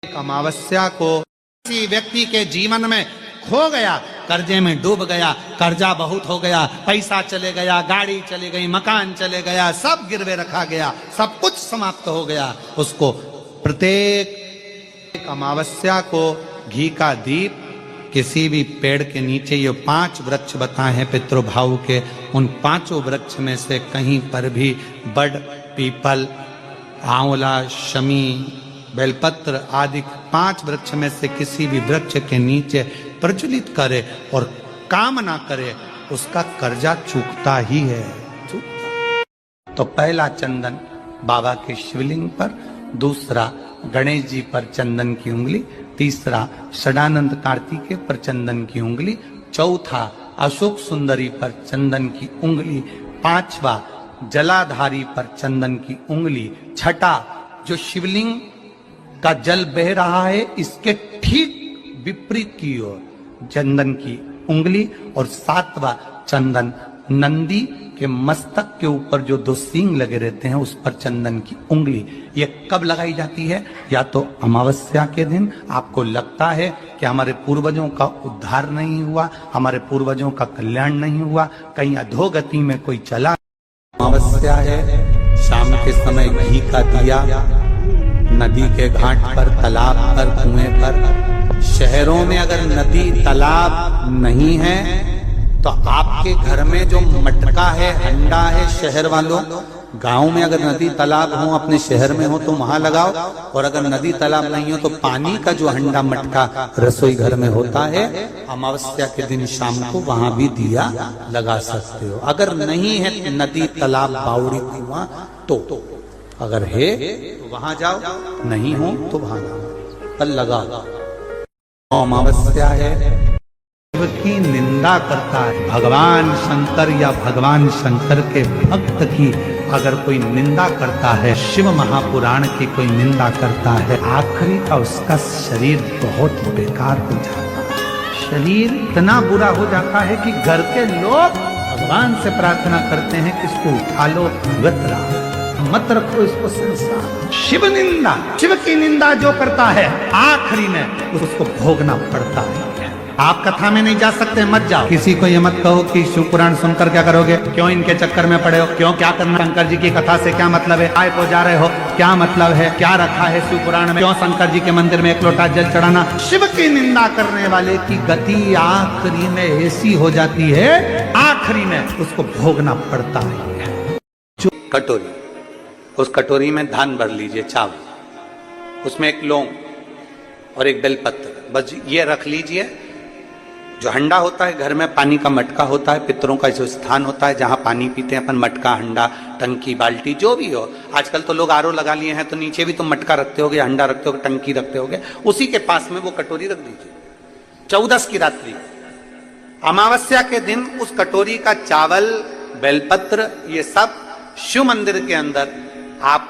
अमावस्या को किसी व्यक्ति के जीवन में खो गया, कर्जे में डूब गया, कर्जा बहुत हो गया, पैसा चले गया, गाड़ी चली गई, मकान चले गया, सब गिरवे रखा गया, सब कुछ समाप्त हो गया। उसको प्रत्येक अमावस्या को घी का दीप किसी भी पेड़ के नीचे, ये 5 वृक्ष बताए हैं पितृभाव के, उन 5 वृक्ष में से कहीं पर भी बड़, पीपल, आंवला, शमी, बेलपत्र आदि 5 वृक्ष में से किसी भी वृक्ष के नीचे प्रज्वलित करे और काम ना करे, उसका कर्जा चूकता ही है। तो पहला चंदन बाबा के शिवलिंग पर, दूसरा गणेश जी पर चंदन की उंगली, तीसरा षडानंद कार्तिकेय पर चंदन की उंगली, चौथा अशोक सुंदरी पर चंदन की उंगली, 5वां जलाधारी पर चंदन की उंगली, छठा जो शिवलिंग का जल बह रहा है इसके ठीक विपरीत की ओर चंदन की उंगली, और 7वां चंदन नंदी के मस्तक के ऊपर जो 2 सींग लगे रहते हैं उस पर चंदन की उंगली। ये कब लगाई जाती है? या तो अमावस्या के दिन आपको लगता है कि हमारे पूर्वजों का उद्धार नहीं हुआ, हमारे पूर्वजों का कल्याण नहीं हुआ, कहीं अधोगति में कोई चला, अमावस्या है, शाम के समय घी का दिया नदी के घाट पर, तालाब पर, कुएं पर। शहरों में अगर नदी तालाब नहीं है तो आपके घर में जो मटका है, हंडा है, शहर वालों, गांव में अगर नदी तालाब हो, अपने शहर में हो तो वहां लगाओ, और अगर नदी तालाब नहीं हो तो पानी का जो हंडा मटका रसोई घर में होता है, अमावस्या के दिन शाम को वहां भी दिया लगा सकते हो। अगर नहीं है नदी तालाब बावड़ी कुआं तो, अगर है तो वहां जाओ, नहीं हो तो वहां पर लगाओ। अमावस्या है, शिव की निंदा करता है, भगवान शंकर या भगवान शंकर के भक्त की अगर कोई निंदा करता है, शिव महापुराण की कोई निंदा करता है, आखिरी का उसका शरीर बहुत बेकार हो जाता है। शरीर इतना बुरा हो जाता है कि घर के लोग भगवान से प्रार्थना करते हैं कि इसको उठा लो, गतरा मत रखो इसको संसार। शिव निंदा, शिव की निंदा जो करता है आखिरी में उसको भोगना पड़ता है। आप कथा में नहीं जा सकते, मत जाओ। किसी को ये मत कहो कि शिव पुराण सुनकर क्या करोगे, क्यों इनके चक्कर में पड़े हो, क्यों क्या करना, शंकर जी की कथा से क्या मतलब है, आए को जा रहे हो, क्या मतलब है, क्या रखा है शिव पुराण में, क्यों शंकर जी के मंदिर में 1 लोटा जल चढ़ाना। शिव की निंदा करने वाले की गति आखिरी में ऐसी हो जाती है, आखिरी में उसको भोगना पड़ता है। कटोरी, उस कटोरी में धान भर लीजिए, चावल, उसमें 1 लौंग और 1 बेलपत्र, बस ये रख लीजिए। जो हंडा होता है घर में, पानी का मटका होता है, पितरों का जो स्थान होता है जहां पानी पीते हैं अपन, मटका, हंडा, टंकी, बाल्टी, जो भी हो। आजकल तो लोग आरओ लगा लिए हैं तो नीचे भी तो मटका रखते होगे, हंडा रखते होगे, टंकी रखते होगे, उसी के पास में वो कटोरी रख दीजिए। 14 की रात्रि, अमावस्या के दिन उस कटोरी का चावल, बेलपत्र, ये सब शिव मंदिर के अंदर आप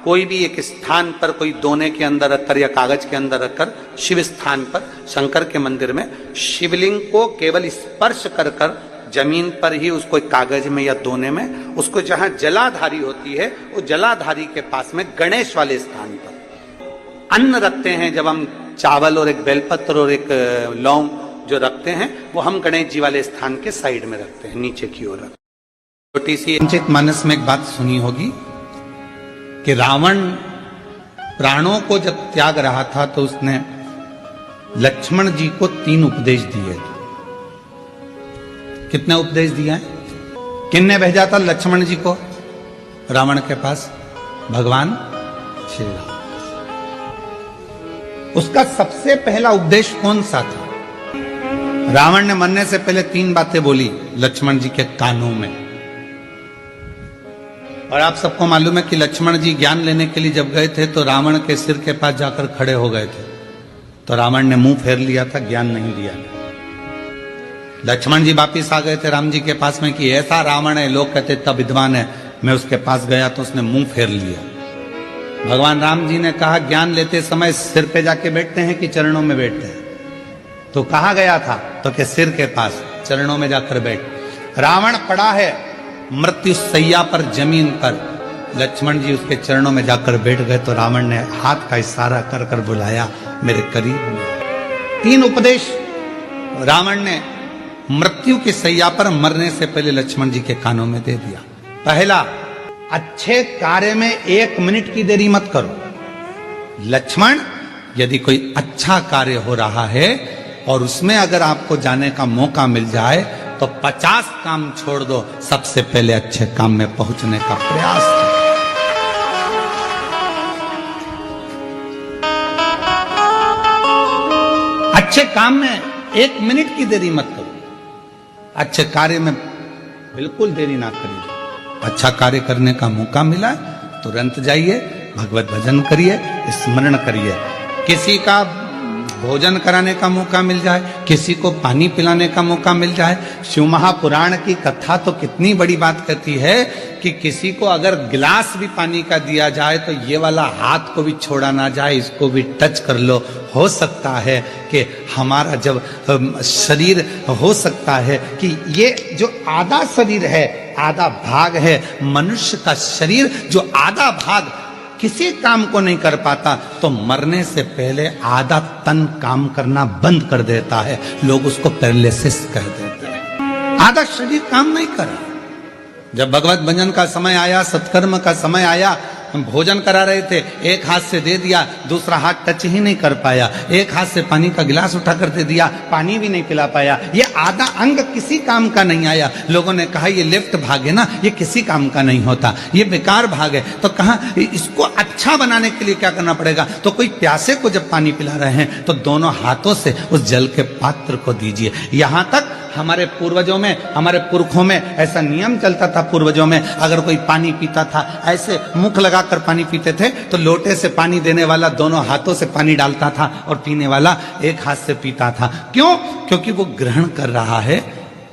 कोई भी एक स्थान पर, कोई दोने के अंदर रखकर या कागज के अंदर रखकर, शिव स्थान पर, शंकर के मंदिर में शिवलिंग को केवल स्पर्श कर कर, जमीन पर ही उसको एक कागज में या दोने में, उसको जहां जलाधारी होती है वो जलाधारी के पास में गणेश वाले स्थान पर अन्न रखते हैं। जब हम चावल और 1 बेलपत्र और 1 लौंग जो रखते हैं वो हम गणेश जी वाले स्थान के साइड में रखते हैं, नीचे की ओर। छोटी सी चिंतित मानस में एक बात सुनी होगी कि रावण प्राणों को जब त्याग रहा था तो उसने लक्ष्मण जी को 3 उपदेश दिए थे। कितने उपदेश दिए हैं? किसने भेजा था लक्ष्मण जी को रावण के पास? भगवान श्री राम। उसका सबसे पहला उपदेश कौन सा था? रावण ने मरने से पहले 3 बातें बोली लक्ष्मण जी के कानों में। और आप सबको मालूम है कि लक्ष्मण जी ज्ञान लेने के लिए जब गए थे तो रावण के सिर के पास जाकर खड़े हो गए थे, तो रावण ने मुंह फेर लिया था, ज्ञान नहीं दिया। लक्ष्मण जी वापिस आ गए थे राम जी के पास में कि ऐसा रावण है, लोग कहते तब विद्वान है, मैं उसके पास गया तो उसने मुंह फेर लिया। भगवान राम जी ने कहा ज्ञान लेते समय सिर पे जाके बैठते हैं कि चरणों में बैठते हैं? तो कहा गया था तो कि सिर के पास, चरणों में जाकर बैठ। रावण पड़ा है मृत्यु सैया पर, जमीन पर, लक्ष्मण जी उसके चरणों में जाकर बैठ गए तो रावण ने हाथ का इशारा कर कर बुलाया मेरे करीब। 3 उपदेश रावण ने मृत्यु की सैया पर मरने से पहले लक्ष्मण जी के कानों में दे दिया। पहला, अच्छे कार्य में 1 मिनट की देरी मत करो। लक्ष्मण, यदि कोई अच्छा कार्य हो रहा है और उसमें अगर आपको जाने का मौका मिल जाए तो 50 काम छोड़ दो, सबसे पहले अच्छे काम में पहुंचने का प्रयास करो। अच्छे काम में 1 मिनट की देरी मत करो। अच्छे कार्य में बिल्कुल देरी ना करिए। अच्छा कार्य करने का मौका मिला तुरंत जाइए, भगवत भजन करिए, स्मरण करिए। किसी का भोजन कराने का मौका मिल जाए, किसी को पानी पिलाने का मौका मिल जाए। शिव महापुराण की कथा तो कितनी बड़ी बात कहती है कि किसी को अगर गिलास भी पानी का दिया जाए तो ये वाला हाथ को भी छोड़ा ना जाए, इसको भी टच कर लो। हो सकता है कि हमारा जब शरीर, हो सकता है कि ये जो आधा शरीर है, आधा भाग है मनुष्य का शरीर, जो आधा भाग किसी काम को नहीं कर पाता तो मरने से पहले आधा तन काम करना बंद कर देता है। लोग उसको पैरालिसिस कह देते हैं। आधा शरीर काम नहीं कर रहा। जब भगवत भजन का समय आया, सत्कर्म का समय आया, हम भोजन करा रहे थे, एक हाथ से दे दिया, दूसरा हाथ टच ही नहीं कर पाया। एक हाथ से पानी का गिलास उठा कर दे दिया, पानी भी नहीं पिला पाया। ये आधा अंग किसी काम का नहीं आया। लोगों ने कहा ये लेफ्ट भाग है ना, ये किसी काम का नहीं होता, ये बेकार भाग है। तो कहा इसको अच्छा बनाने के लिए क्या करना पड़ेगा? तो कोई प्यासे को जब पानी पिला रहे हैं तो दोनों हाथों से उस जल के पात्र को दीजिए। यहां तक हमारे पूर्वजों में, हमारे पुरखों में ऐसा नियम चलता था। पूर्वजों में अगर कोई पानी पीता था, ऐसे मुख लगाकर पानी पीते थे तो लोटे से पानी देने वाला दोनों हाथों से पानी डालता था और पीने वाला एक हाथ से पीता था। क्यों? क्योंकि वो ग्रहण कर रहा है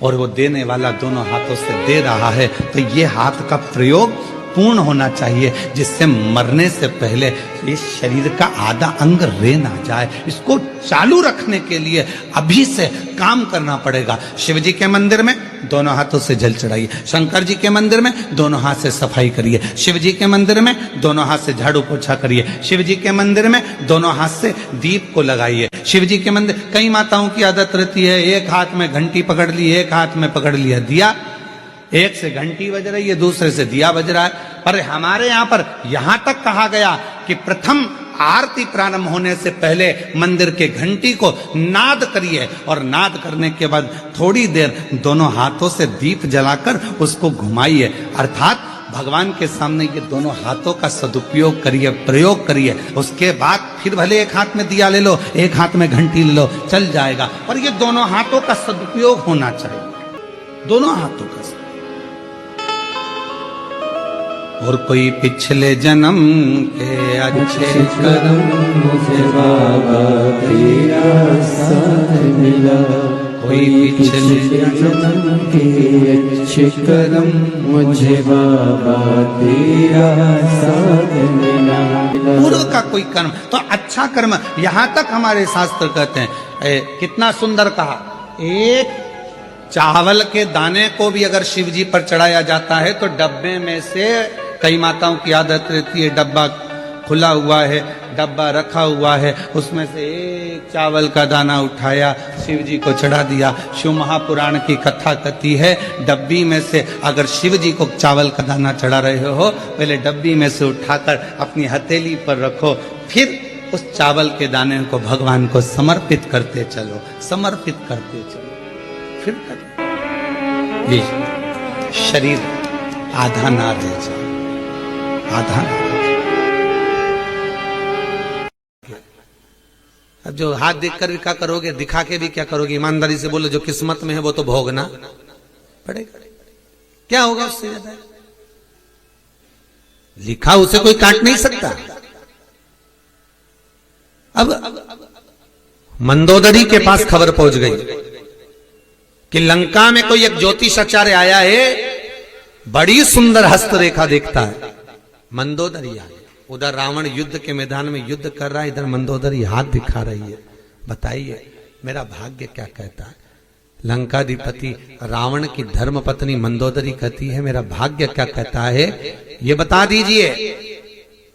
और वो देने वाला दोनों हाथों से दे रहा है। तो ये हाथ का प्रयोग पूर्ण होना चाहिए, जिससे मरने से पहले इस शरीर का आधा अंग रे ना जाए। इसको चालू रखने के लिए अभी से काम करना पड़ेगा। शिव जी के मंदिर में दोनों हाथों से जल चढ़ाइए, शंकर जी के मंदिर में दोनों हाथ से सफाई करिए, शिव जी के मंदिर में दोनों हाथ से झाड़ू पोछा करिए, शिव जी के मंदिर में दोनों हाथ से दीप को लगाइए। शिव जी के मंदिर, कई माताओं की आदत रहती है एक हाथ में घंटी पकड़ ली, एक हाथ में पकड़ लिया दिया, एक से घंटी बज रही है, दूसरे से दिया बज रहा है। पर हमारे यहां पर यहां तक कहा गया कि प्रथम आरती प्रारंभ होने से पहले मंदिर के घंटी को नाद करिए और नाद करने के बाद थोड़ी देर दोनों हाथों से दीप जलाकर उसको घुमाइए। अर्थात भगवान के सामने ये दोनों हाथों का सदुपयोग करिए, प्रयोग करिए। उसके बाद फिर भले एक हाथ में दिया ले लो, एक हाथ में घंटी ले लो, चल जाएगा। पर ये दोनों हाथों का सदुपयोग होना चाहिए, दोनों हाथों का। और कोई पिछले जन्म के अच्छे कर्म मुझे बाबा तेरा साथ मिला, कोई पिछले जन्म के अच्छे कर्म मुझे बाबा तेरा साथ मिला। पूर्व का कोई कर्म तो अच्छा कर्म, यहां तक हमारे शास्त्र कहते हैं, कितना सुंदर कहा, एक चावल के दाने को भी अगर शिव जी पर चढ़ाया जाता है तो डब्बे में से, कई माताओं की आदत रहती है डब्बा खुला हुआ है, डब्बा रखा हुआ है, उसमें से एक चावल का दाना उठाया, शिव जी को चढ़ा दिया। शिव महापुराण की कथा कहती है डब्बी में से अगर शिव जी को चावल का दाना चढ़ा रहे हो, पहले डब्बी में से उठाकर अपनी हथेली पर रखो, फिर उस चावल के दाने को भगवान को समर्पित करते चलो, समर्पित करते चलो, फिर करो। ये शरीर आधा ना रह जाए, आधा ना। अब जो हाथ देखकर भी क्या करोगे, दिखा के भी क्या करोगे? ईमानदारी से बोलो, जो किस्मत में है वो तो भोगना पड़ेगा। क्या होगा उससे ज्यादा? लिखा उसे कोई काट नहीं सकता। अब मंदोदरी के पास खबर पहुंच गई कि लंका में कोई एक ज्योतिषाचार्य आया है, बड़ी सुंदर हस्तरेखा देखता है। मंदोदरी आ गया, उधर रावण युद्ध के मैदान में युद्ध कर रहा है, इधर मंदोदरी हाथ दिखा रही है। बताइए मेरा भाग्य क्या कहता है? लंकाधिपति रावण की धर्म पत्नी मंदोदरी कहती है मेरा भाग्य क्या कहता है ये बता दीजिए।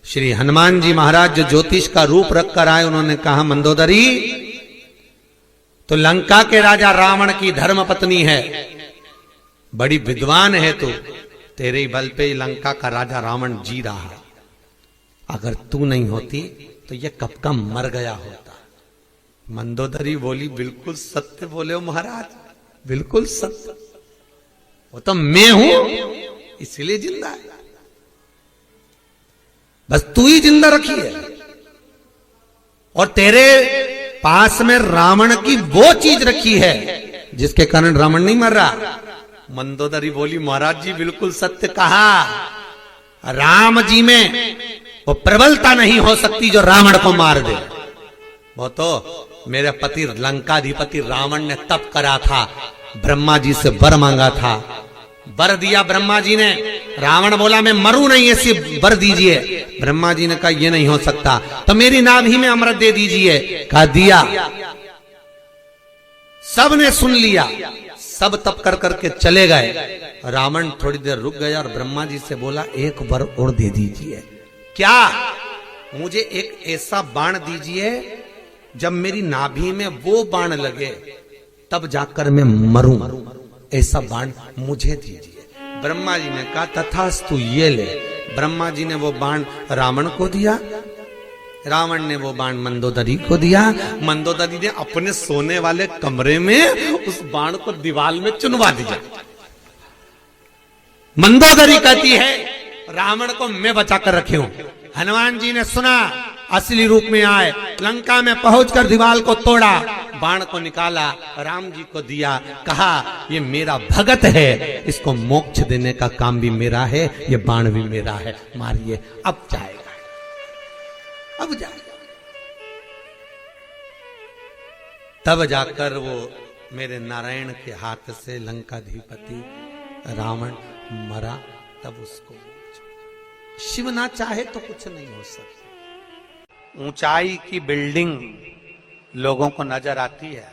श्री हनुमान जी महाराज जो ज्योतिष का रूप रख कर आए, उन्होंने कहा मंदोदरी तो लंका के राजा रावण की धर्म पत्नी है, बड़ी विद्वान है तू, तेरे ही बल पे लंका का राजा रावण जी रहा है, अगर तू नहीं होती तो ये कब का मर गया होता। मंदोदरी बोली बिल्कुल सत्य बोले हो महाराज, बिल्कुल सत्य, वो तो मैं हूं इसलिए जिंदा है, बस तू ही जिंदा रखी है, और तेरे पास में रावण की वो चीज रखी है जिसके कारण रावण नहीं मर रहा। मंदोदरी बोली महाराज जी बिल्कुल सत्य कहा, राम जी में वो प्रबलता नहीं हो सकती जो रावण को मार दे। वो तो मेरे पति लंकाधिपति रावण ने तप करा था, ब्रह्मा जी से वर मांगा था, वर दिया ब्रह्मा जी ने। रावण बोला मैं मरूं नहीं, ऐसी वर दीजिए। ब्रह्मा जी ने कहा ये नहीं हो सकता, तो मेरी नाभि में अमृत दे दीजिए। कहा दिया, सब ने सुन लिया, सब तप कर करके चले गए। रावण थोड़ी देर रुक गया और ब्रह्मा जी से बोला एक वर और दे दीजिए। क्या? मुझे एक ऐसा बाण दीजिए जब मेरी नाभि में वो बाण लगे तब जाकर मैं मरूं, ऐसा बाण मुझे दीजिए। ब्रह्मा जी ने कहा तथास्तु ये ले। ब्रह्मा जी ने वो बाण रावण को दिया, रावण ने वो बाण मंदोदरी को दिया। मंदोदरी ने अपने सोने वाले कमरे में उस बाण को दीवार में चुनवा दिया। मंदोदरी कहती है रावण को मैं बचा कर रखी हूं। हनुमान जी ने सुना, असली रूप में आए, लंका में पहुंचकर दीवार को तोड़ा, बाण को निकाला, राम जी को दिया, कहा ये मेरा भगत है, इसको मोक्ष देने का काम भी मेरा है, ये बाण भी मेरा है, मारिए। अब जाएगा, अब जाएगा। तब जाकर वो मेरे नारायण के हाथ से लंकाधिपति रावण मरा। तब उसको शिव ना चाहे तो कुछ नहीं हो सकता। ऊंचाई की बिल्डिंग लोगों को नजर आती है,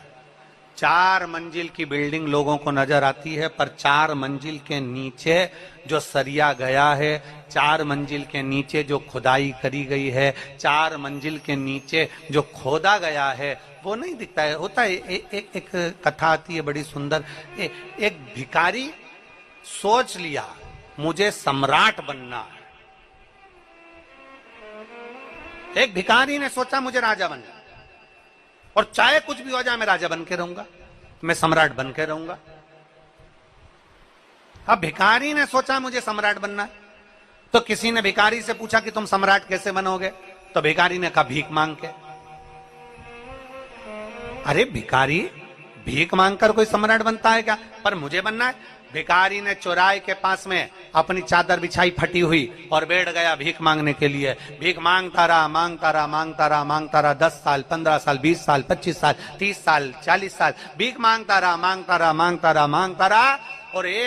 4 मंजिल की बिल्डिंग लोगों को नजर आती है, पर 4 मंजिल के नीचे जो सरिया गया है, 4 मंजिल के नीचे जो खुदाई करी गई है, 4 मंजिल के नीचे जो खोदा गया है, वो नहीं दिखता है। होता है एक कथा आती है बड़ी सुंदर। एक भिखारी सोच लिया मुझे सम्राट बनना है। एक भिखारी ने सोचा मुझे राजा बनना, और चाहे कुछ भी हो जाए मैं राजा बन के रहूंगा, मैं सम्राट बन के रहूंगा। अब भिखारी ने सोचा मुझे सम्राट बनना है, तो किसी ने भिखारी से पूछा कि तुम सम्राट कैसे बनोगे? तो भिखारी ने कहा भीख मांग के। अरे भिखारी भीख मांगकर कोई सम्राट बनता है क्या? पर मुझे बनना है। भिखारी ने चौराहे के पास में अपनी चादर बिछाई फटी हुई और बैठ गया भीख मांगने के लिए। भीख मांगता रहा, मांगता रहा, मांगता रहा, मांगता रहा। 10 साल, 15 साल, 20 साल, 25 साल, 30 साल, 40 साल भीख मांगता रहा, मांगता रहा, मांगता रहा, मांगता रहा। और एक